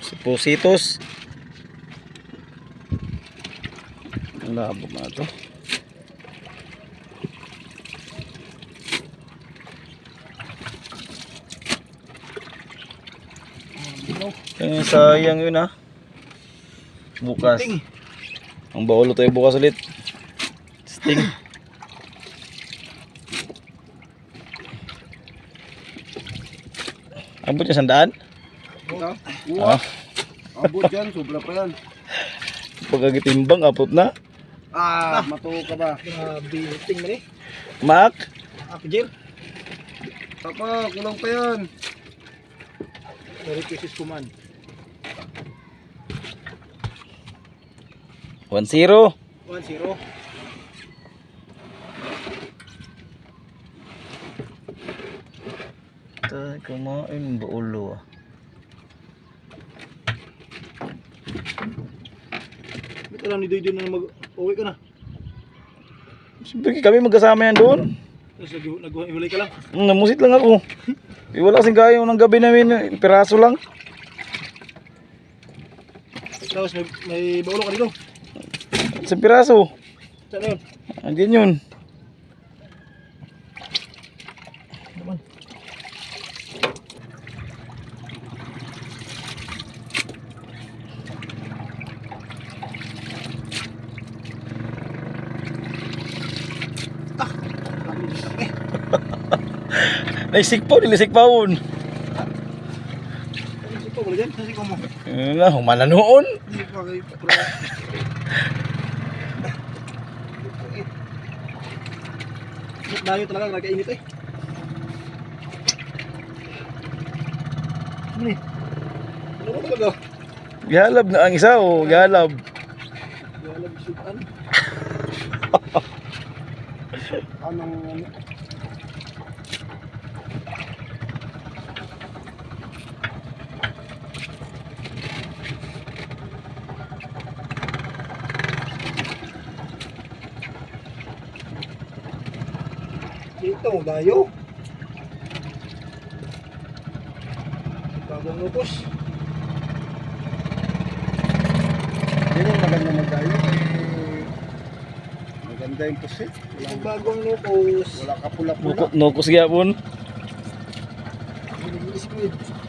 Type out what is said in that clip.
Sipositos. Ang labo na ito. Sayang yun ha. Bukas. Ang baulo tayo bukas ulit. Sting. Abot niya 100? Wah. Abot yan, sobra pa yan. Pagkagitimbang, abot na. Matuo ka ba? Grabe, ting mo ni. Maak? Ako, Jir. Papa, kulang pa yan. 30 pesos ko man. 1-0. 1-0. Tay, kumain baulo ah. Ba't alam ni Doy na mag-uwi ka na? Siyempre kami magkasama yan doon. Tapos nag-uwi ka lang. Namusit lang ako. Wala kasing kaya ng gabi namin. Piraso lang. Tapos may baulo ka dito. Isang piraso. Saan na yun? Andiyan yun. Naman. Naisikpo, nilisik-pawon. Saan ko mo dyan? Saan ko mo? Humana noon. Hindi pa kayo. Dayo talaga, nagkainit eh. Ano ni? Ano ba talaga? Galab na ang isa oh, galab. Galag sudan. Anong Dito, dayo. Bagong lupos. Yan yung maganda magdayo. Maganda yung pusit. Yung bagong lupos. Wala ka pula-pula. Nukos gyapon. Squid.